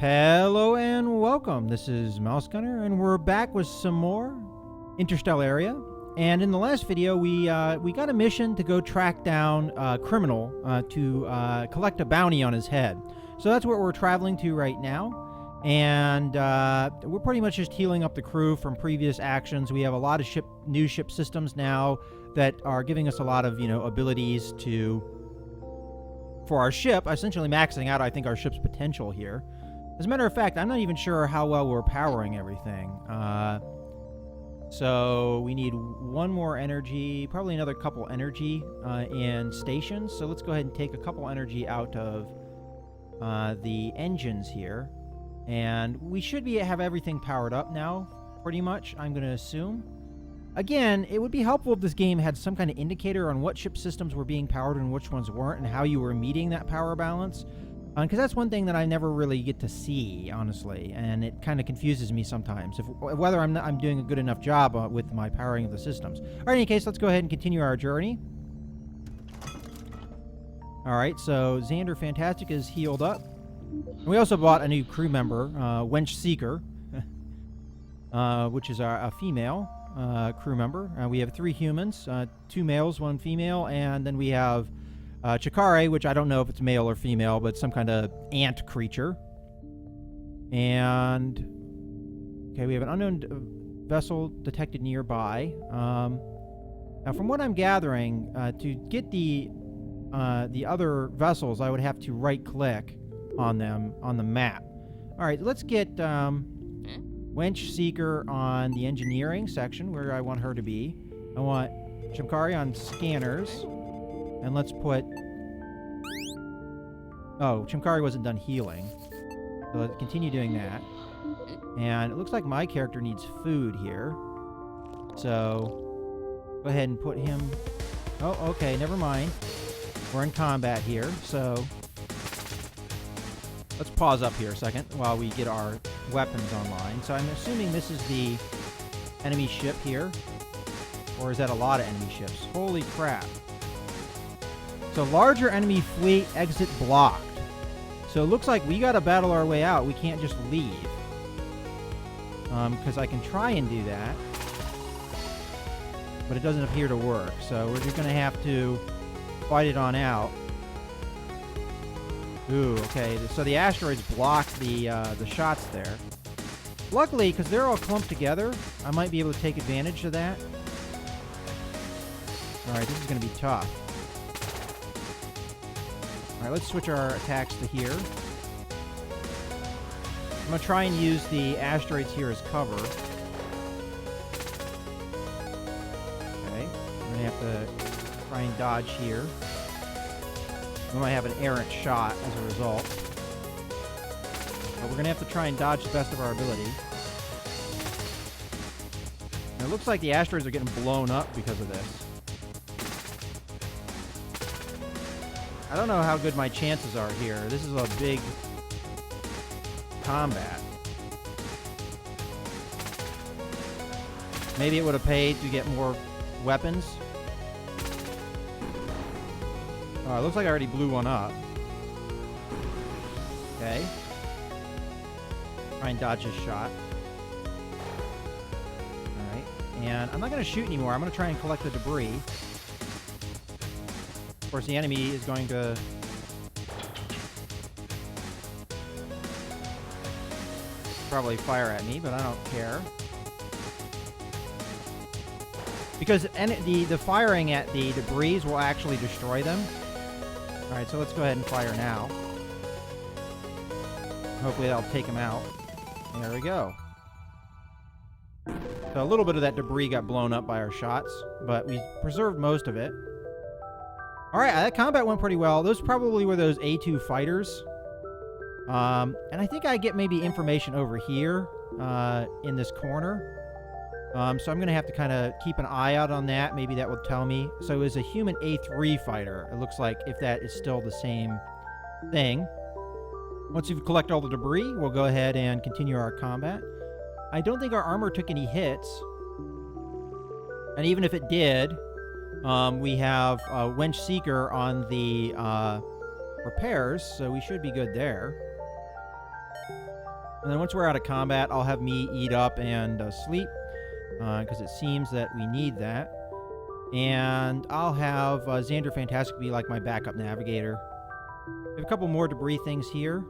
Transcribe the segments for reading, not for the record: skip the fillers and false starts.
Hello and welcome. This is Mouse Gunner, and we're back with some more Interstellaria. And in the last video, we got a mission to go track down a criminal to collect a bounty on his head. So that's where we're traveling to right now. And we're pretty much just healing up the crew from previous actions. We have a lot of new ship systems now that are giving us a lot of abilities for our ship, essentially maxing out, I think, our ship's potential here. As a matter of fact, I'm not even sure how well we're powering everything. So we need one more energy, probably another couple energy in stations. So let's go ahead and take a couple energy out of the engines here. And we should have everything powered up now, pretty much, I'm going to assume. Again, it would be helpful if this game had some kind of indicator on what ship systems were being powered and which ones weren't, and how you were meeting that power balance. Because that's one thing that I never really get to see, honestly, and it kind of confuses me sometimes, whether I'm doing a good enough job with my powering of the systems. All right, in any case, let's go ahead and continue our journey. All right, so Xander Fantastic is healed up. And we also bought a new crew member, Wench Seeker, which is a female crew member. We have 3 humans, 2 males, 1 female, and then we have Chikare, which I don't know if it's male or female, but some kind of ant creature. And okay, we have an unknown vessel detected nearby. Now, from what I'm gathering, to get the other vessels, I would have to right-click on them on the map. All right, let's get Wench Seeker on the engineering section, where I want her to be. I want Chikare on scanners. And let's put... Oh, Chimkari wasn't done healing. So let's continue doing that. And it looks like my character needs food here. So go ahead and put him... Oh, okay, never mind. We're in combat here, so... Let's pause up here a second while we get our weapons online. So I'm assuming this is the enemy ship here. Or is that a lot of enemy ships? Holy crap. So larger enemy fleet exit blocked. So it looks like we gotta battle our way out. We can't just leave. Because I can try and do that. But it doesn't appear to work. So we're just gonna have to fight it on out. Ooh, okay. So the asteroids block the shots there. Luckily, because they're all clumped together, I might be able to take advantage of that. Alright, this is gonna be tough. Alright, let's switch our attacks to here. I'm going to try and use the asteroids here as cover. Okay, we're going to have to try and dodge here. We might have an errant shot as a result. But we're going to have to try and dodge the best of our ability. And it looks like the asteroids are getting blown up because of this. I don't know how good my chances are here. This is a big combat. Maybe it would have paid to get more weapons. Oh, it looks like I already blew one up. Okay. Try and dodge this shot. Alright. And I'm not going to shoot anymore. I'm going to try and collect the debris. Of course, the enemy is going to probably fire at me, but I don't care. Because the firing at the debris will actually destroy them. Alright, so let's go ahead and fire now. Hopefully that'll take them out. There we go. So a little bit of that debris got blown up by our shots, but we preserved most of it. Alright, that combat went pretty well. Those probably were those A2 fighters. And I think I get maybe information over here in this corner. So I'm going to have to kind of keep an eye out on that. Maybe that will tell me. So it was a human A3 fighter. It looks like, if that is still the same thing. Once you collect all the debris, we'll go ahead and continue our combat. I don't think our armor took any hits. And even if it did... we have Wench Seeker on the repairs, so we should be good there. And then once we're out of combat, I'll have me eat up and sleep, because it seems that we need that. And I'll have Xander Fantastic be like my backup navigator. We have a couple more debris things here.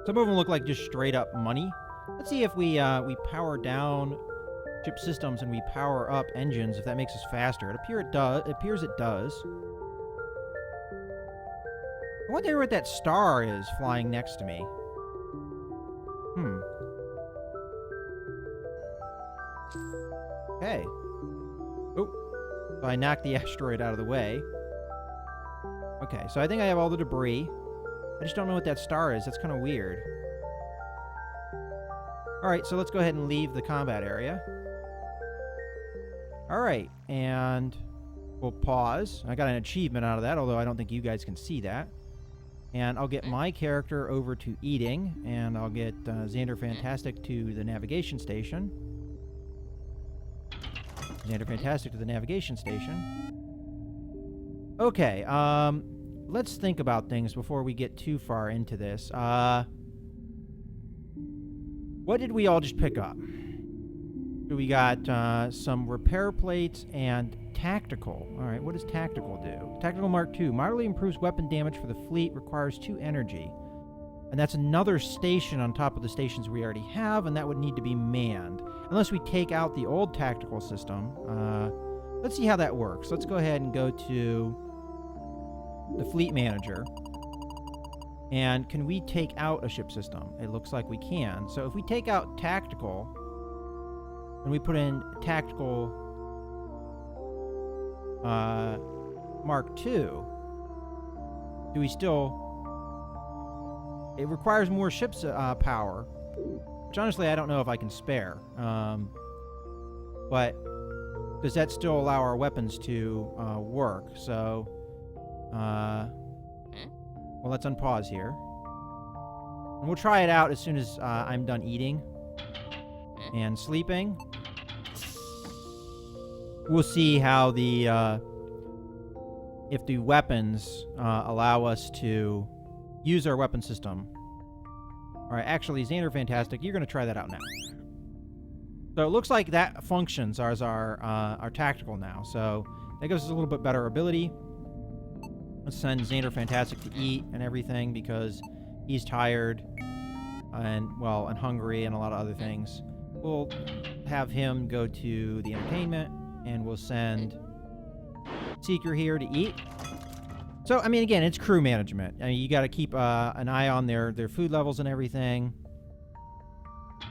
Some of them look like just straight up money. Let's see if we power down ship systems and we power up engines, if that makes us faster. It appears it does. I wonder what that star is flying next to me. Okay. Oh. So I knocked the asteroid out of the way. Okay, so I think I have all the debris. I just don't know what that star is. That's kind of weird. Alright, so let's go ahead and leave the combat area. Alright, and we'll pause. I got an achievement out of that, although I don't think you guys can see that. And I'll get my character over to eating, and I'll get Xander Fantastic to the navigation station. Xander Fantastic to the navigation station. Okay, let's think about things before we get too far into this. What did we all just pick up? So we got some repair plates and tactical. All right, what does tactical do? Tactical Mark II. Moderately improves weapon damage for the fleet. Requires 2 energy. And that's another station on top of the stations we already have, and that would need to be manned. Unless we take out the old tactical system. Let's see how that works. Let's go ahead and go to the fleet manager. And can we take out a ship system? It looks like we can. So if we take out tactical, and we put in tactical Mark II, do we still... It requires more ship's power, which honestly I don't know if I can spare. But does that still allow our weapons to work? So, well, let's unpause here. And we'll try it out as soon as I'm done eating and sleeping. We'll see how the if the weapons allow us to use our weapon system. Alright, actually, Xander Fantastic, you're going to try that out now. So it looks like that functions as our tactical now. So that gives us a little bit better ability. Let's send Xander Fantastic to eat and everything because he's tired and, well, and hungry and a lot of other things. We'll have him go to the entertainment and we'll send Seeker here to eat. So, I mean, again, it's crew management. I mean, you got to keep an eye on their food levels and everything.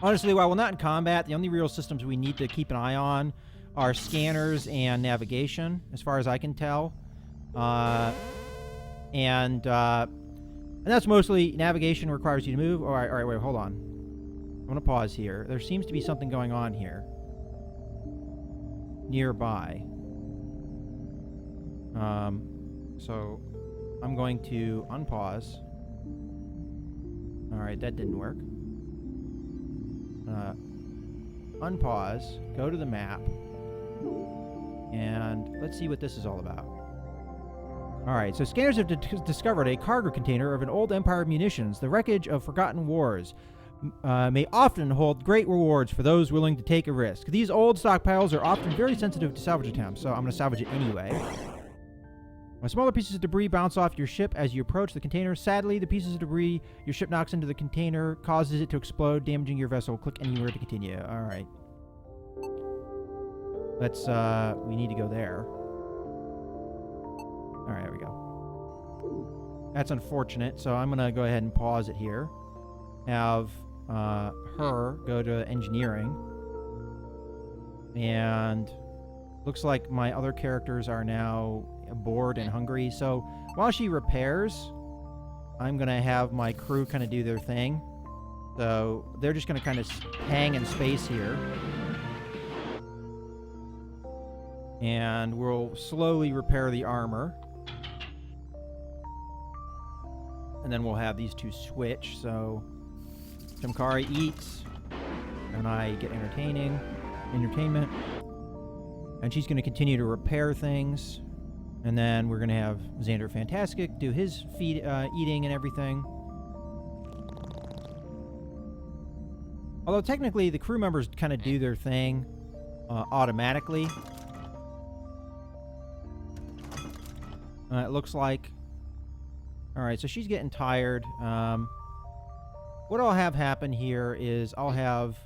Honestly, while we're not in combat, the only real systems we need to keep an eye on are scanners and navigation, as far as I can tell. And that's mostly navigation requires you to move. All right, wait, hold on. I'm going to pause here. There seems to be something going on here. Nearby. So I'm going to unpause. Alright, that didn't work. Unpause, go to the map, and let's see what this is all about. Alright, so scanners have discovered a cargo container of an old Empire munitions, the wreckage of forgotten wars. May often hold great rewards for those willing to take a risk. These old stockpiles are often very sensitive to salvage attempts, so I'm going to salvage it anyway. Smaller pieces of debris bounce off your ship as you approach the container. Sadly, the pieces of debris your ship knocks into the container causes it to explode, damaging your vessel. Click anywhere to continue. Alright. Let's, we need to go there. Alright, there we go. That's unfortunate, so I'm going to go ahead and pause it here. Have her go to engineering. And looks like my other characters are now bored and hungry. So while she repairs, I'm going to have my crew kind of do their thing. So they're just going to kind of hang in space here. And we'll slowly repair the armor. And then we'll have these two switch. So Shamkari eats, and I get entertainment. And she's going to continue to repair things. And then we're going to have Xander Fantastic do his eating and everything. Although technically the crew members kind of do their thing automatically. It looks like. Alright, so she's getting tired. What I'll have happen here is I'll have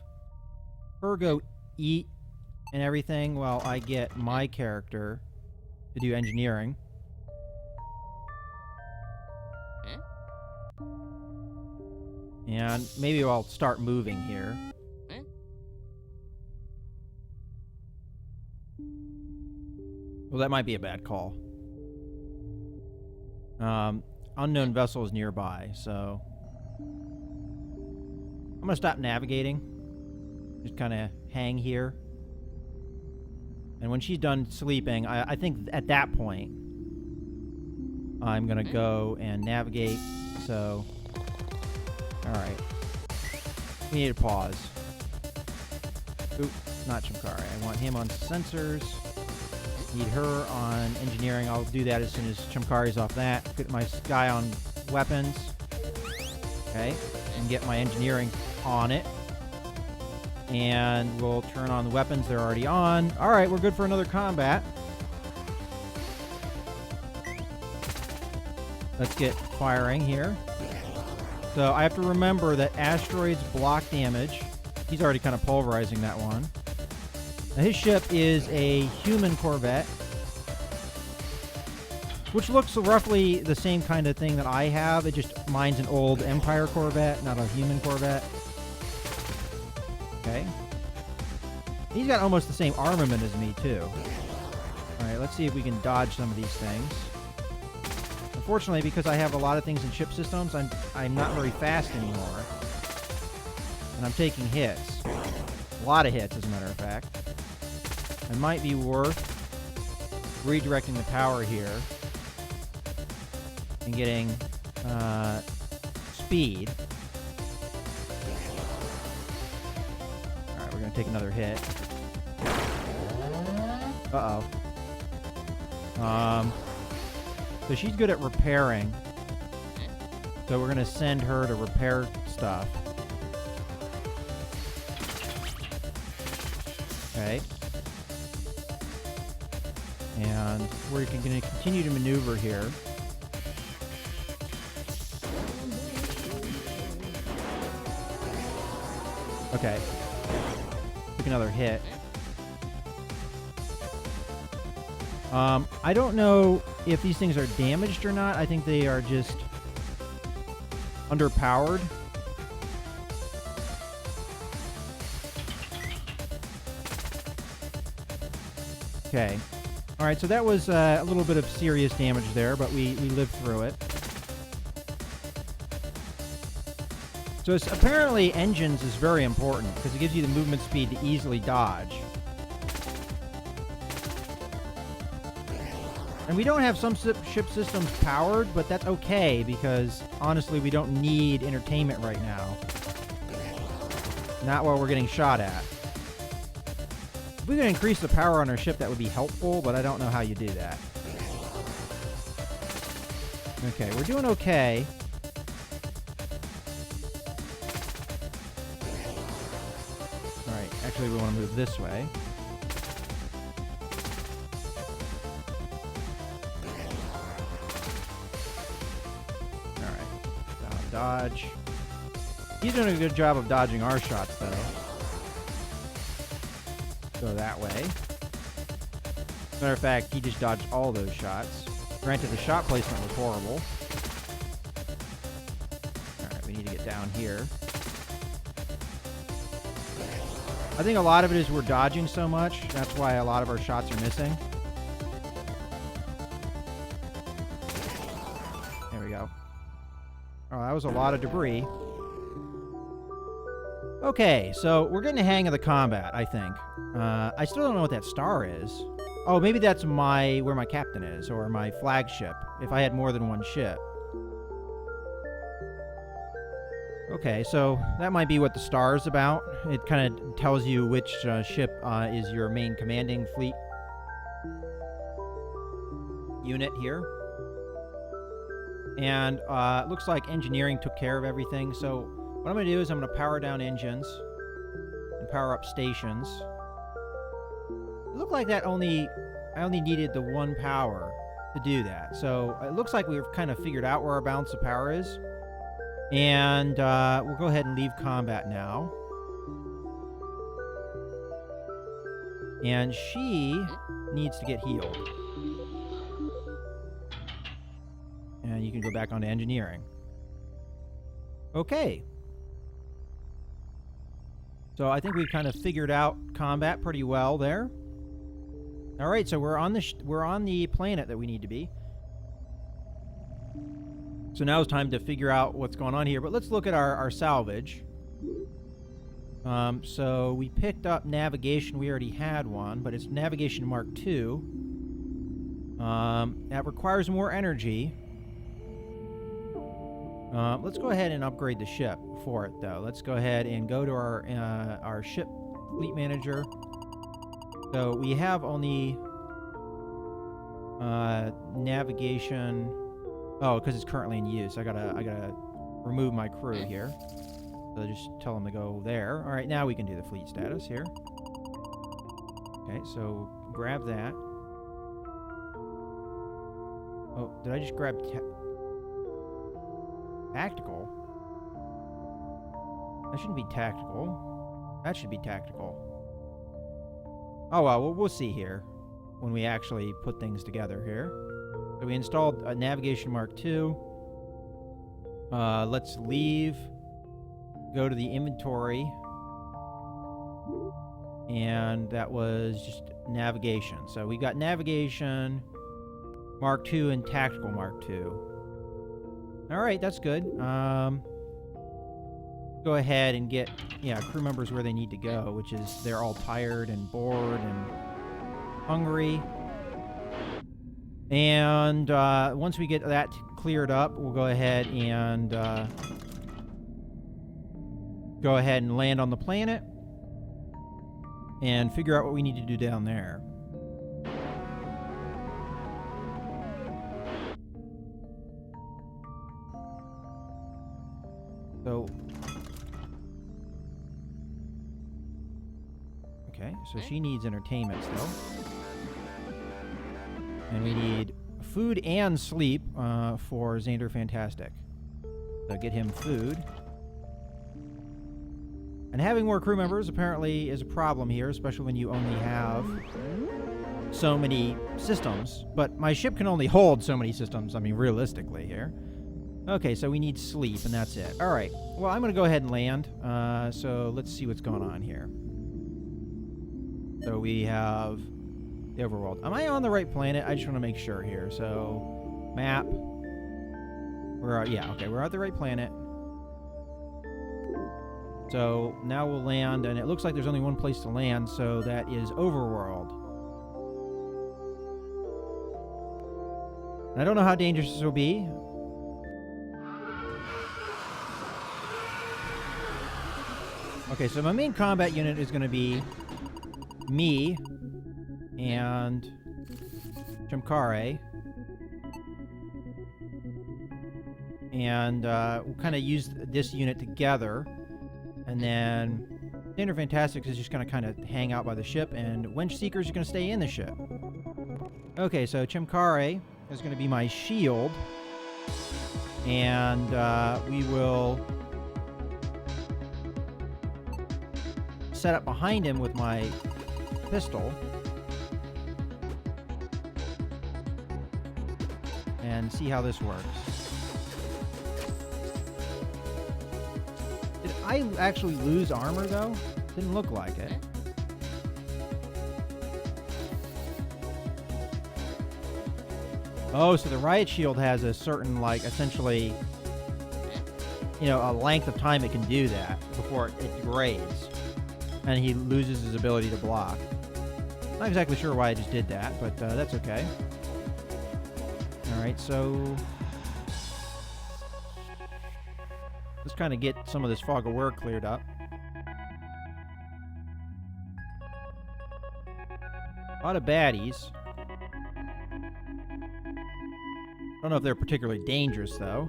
her go eat and everything while I get my character to do engineering. And maybe I'll start moving here. Well, that might be a bad call. Unknown vessel is nearby, so I'm gonna stop navigating. Just kind of hang here. And when she's done sleeping, I think at that point I'm gonna go and navigate. So, all right, we need to pause. Oop, not Chimkari. I want him on sensors. Need her on engineering. I'll do that as soon as Chimkari's off that. Get my guy on weapons. Okay. And get my engineering on it. And we'll turn on the weapons. They're already on. Alright, we're good for another combat. Let's get firing here. So I have to remember that asteroids block damage. He's already kind of pulverizing that one. Now his ship is a human corvette, which looks roughly the same kind of thing that I have. It just, mine's an old Empire corvette, not a human corvette. Okay. He's got almost the same armament as me, too. Alright, let's see if we can dodge some of these things. Unfortunately, because I have a lot of things in ship systems, I'm not very fast anymore. And I'm taking hits. A lot of hits, as a matter of fact. It might be worth redirecting the power here and getting speed. Alright, we're going to take another hit. Uh-oh. So she's good at repairing. So we're going to send her to repair stuff. Okay. And we're going to continue to maneuver here. Okay. Took another hit. I don't know if these things are damaged or not. I think they are just underpowered. Okay. Alright, so that was a little bit of serious damage there, but we lived through it. So apparently engines is very important, because it gives you the movement speed to easily dodge. And we don't have some ship systems powered, but that's okay, because honestly we don't need entertainment right now. Not while we're getting shot at. If we could increase the power on our ship, that would be helpful, but I don't know how you do that. Okay, we're doing okay. Alright, actually we want to move this way. Alright, dodge. He's doing a good job of dodging our shots, though. Go that way. Matter of fact, he just dodged all those shots. Granted, the shot placement was horrible. Alright, we need to get down here. I think a lot of it is we're dodging so much. That's why a lot of our shots are missing. There we go. Oh, that was a lot of debris. Okay, so we're getting the hang of the combat, I think. I still don't know what that star is. Oh, maybe that's where my captain is, or my flagship, if I had more than one ship. Okay, so that might be what the star is about. It kind of tells you which ship is your main commanding fleet unit here. And it looks like engineering took care of everything, so what I'm going to do is I'm going to power down engines. and power up stations. It looked like I only needed the one power to do that. So it looks like we've kind of figured out where our balance of power is. And we'll go ahead and leave combat now. And she needs to get healed. And you can go back onto engineering. Okay. So I think we've kind of figured out combat pretty well there. All right, so we're on the planet that we need to be. So now it's time to figure out what's going on here. But let's look at our salvage. So we picked up navigation. We already had one, but it's navigation Mark II. That requires more energy. Let's go ahead and upgrade the ship for it, though. Let's go ahead and go to our ship fleet manager. So we have only navigation. Oh, because it's currently in use. I gotta remove my crew here. So just tell them to go there. All right, now we can do the fleet status here. Okay, so grab that. Oh, did I just grab tactical? That shouldn't be tactical. That should be tactical. Oh, well, we'll see here when we actually put things together here. So we installed a navigation Mark II. Let's leave. Go to the inventory. And that was just navigation. So we got navigation Mark II and tactical Mark II. All right, that's good. Go ahead and get, crew members where they need to go, which is they're all tired and bored and hungry. And once we get that cleared up, we'll go ahead and land on the planet and figure out what we need to do down there. So, okay, so she needs entertainment still. And we need food and sleep for Xander Fantastic. So get him food. And having more crew members apparently is a problem here, especially when you only have so many systems. But my ship can only hold so many systems, I mean, realistically here. Okay, so we need sleep, and that's it. All right. Well, I'm going to go ahead and land. So let's see what's going on here. So we have the overworld. Am I on the right planet? I just want to make sure here. So, map. We're at the right planet. So now we'll land, and it looks like there's only one place to land, so that is overworld. And I don't know how dangerous this will be. Okay, so my main combat unit is going to be me and Chimkare. And we'll kind of use this unit together. And then Xander Fantastic is just going to kind of hang out by the ship, and Wench Seekers are going to stay in the ship. Okay, so Chimkare is going to be my shield. And we will set up behind him with my pistol. And see how this works. Did I actually lose armor, though? Didn't look like it. Oh, so the riot shield has a certain, essentially, a length of time it can do that before it degrades. And he loses his ability to block. Not exactly sure why I just did that, but that's okay. Alright, so let's kind of get some of this fog of war cleared up. A lot of baddies. Don't know if they're particularly dangerous, though.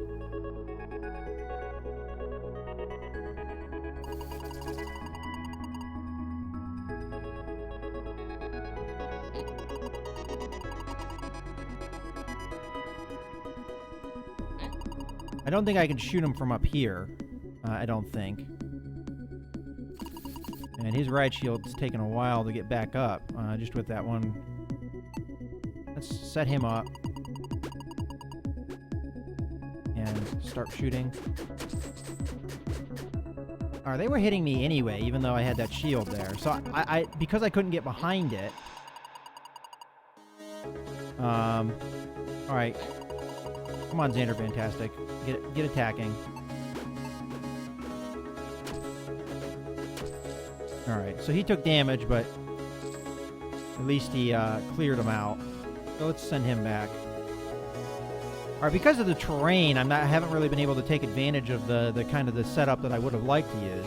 I don't think I can shoot him from up here. I don't think. And his right shield's taken a while to get back up, just with that one. Let's set him up. And start shooting. Alright, they were hitting me anyway, even though I had that shield there. So because I couldn't get behind it. Alright. Come on, Xander Fantastic. Get attacking. Alright, so he took damage, but at least he cleared him out. So let's send him back. Alright, because of the terrain, I haven't really been able to take advantage of the kind of the setup that I would have liked to use.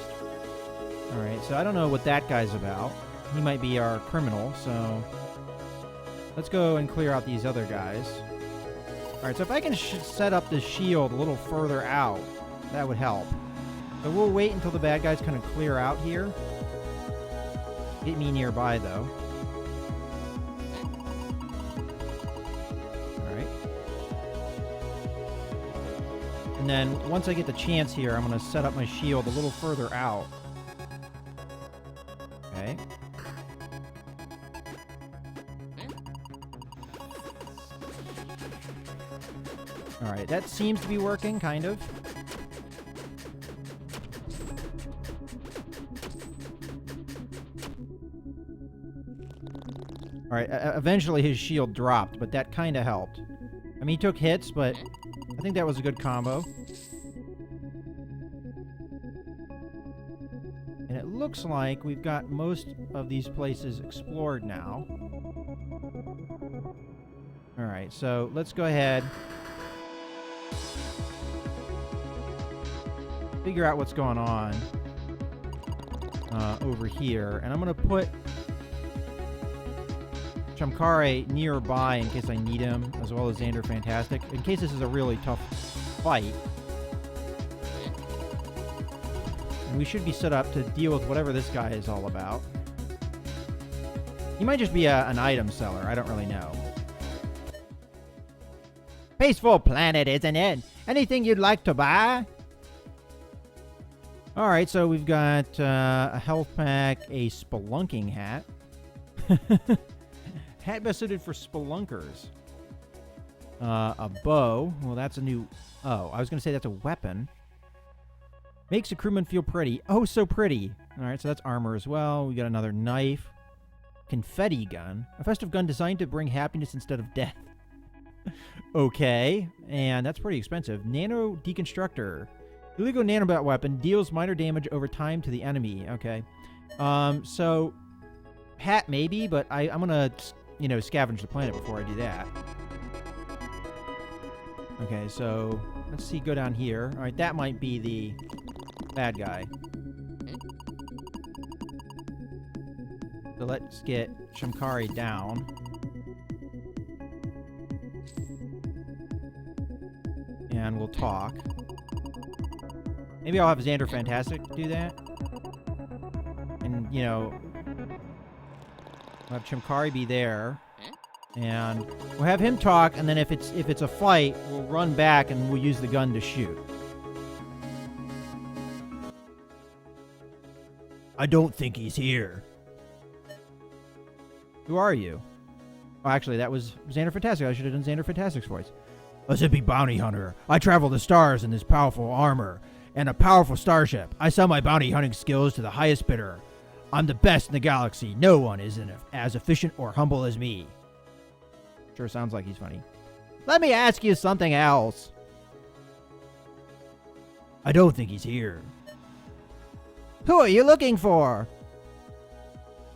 Alright, so I don't know what that guy's about. He might be our criminal, so let's go and clear out these other guys. Alright, so if I can set up this shield a little further out, that would help. So we'll wait until the bad guys kind of clear out here. Get me nearby, though. Alright. And then, once I get the chance here, I'm going to set up my shield a little further out. Okay. Alright, that seems to be working, kind of. Alright, eventually his shield dropped, but that kind of helped. I mean, he took hits, but I think that was a good combo. And it looks like we've got most of these places explored now. Alright, so let's go ahead. Figure out what's going on over here. And I'm going to put Chumkare nearby in case I need him, as well as Xander Fantastic, in case this is a really tough fight. And we should be set up to deal with whatever this guy is all about. He might just be an item seller. I don't really know. Peaceful planet, isn't it? Anything you'd like to buy? Alright, so we've got a health pack, a spelunking hat. Hat best suited for spelunkers. A bow. Well, that's a new... Oh, I was going to say that's a weapon. Makes a crewman feel pretty. Oh, so pretty. Alright, so that's armor as well. We got another knife. Confetti gun. A festive gun designed to bring happiness instead of death. Okay. And that's pretty expensive. Nano deconstructor. Illegal nanobot weapon deals minor damage over time to the enemy. Okay. So... Hat maybe, but I'm going to... scavenge the planet before I do that. Okay, so let's see, go down here. Alright, that might be the bad guy. So let's get Chumkare down. And we'll talk. Maybe I'll have Xander Fantastic do that. And, we'll have Chumkare be there. And we'll have him talk, and then if it's a fight, we'll run back and we'll use the gun to shoot. I don't think he's here. Who are you? Oh, actually, that was Xander Fantastic. I should have done Xander Fantastic's voice. A zippy bounty hunter. I travel the stars in this powerful armor and a powerful starship. I sell my bounty hunting skills to the highest bidder. I'm the best in the galaxy. No one is as efficient or humble as me. Sure sounds like he's funny. Let me ask you something else. I don't think he's here. Who are you looking for?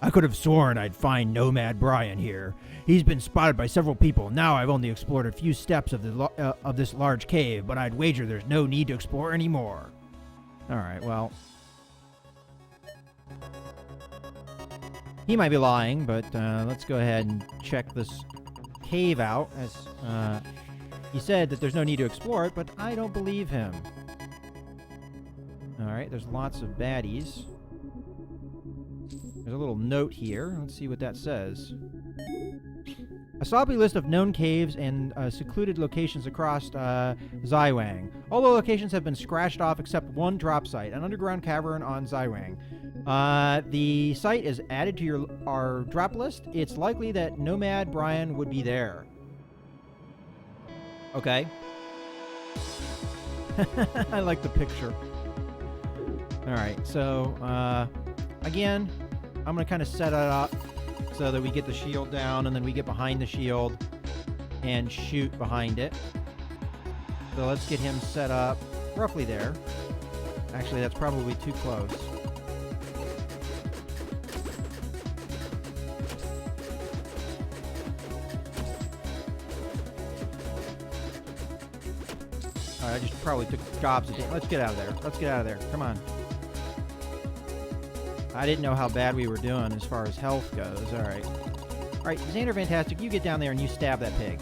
I could have sworn I'd find Nomad Brian here. He's been spotted by several people. Now I've only explored a few steps of this large cave, but I'd wager there's no need to explore anymore. Alright, well... He might be lying, but let's go ahead and check this cave out. As he said that there's no need to explore it, but I don't believe him. Alright, there's lots of baddies. There's a little note here. Let's see what that says. A sloppy list of known caves and secluded locations across Zaiwang. All the locations have been scratched off except one drop site, an underground cavern on Zaiwang. The site is added to our drop list. It's likely that Nomad Brian would be there. Okay. I like the picture. All right, so again, I'm going to kind of set it up so that we get the shield down, and then we get behind the shield and shoot behind it. So let's get him set up roughly there. Actually, that's probably too close. All right, I just probably took gobs of damage. Let's get out of there. Let's get out of there. Come on. I didn't know how bad we were doing as far as health goes. All right. All right, Xander Fantastic, you get down there and you stab that pig.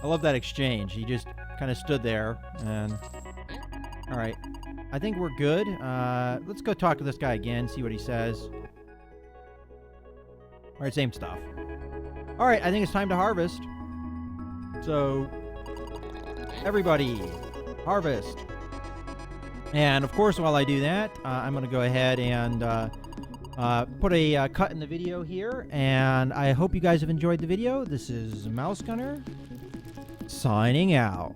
I love that exchange. He just kind of stood there and... All right. I think we're good. Let's go talk to this guy again, see what he says. All right, same stuff. All right, I think it's time to harvest. So, everybody, harvest. And, of course, while I do that, I'm going to go ahead and put a cut in the video here. And I hope you guys have enjoyed the video. This is Mouse Gunner, signing out.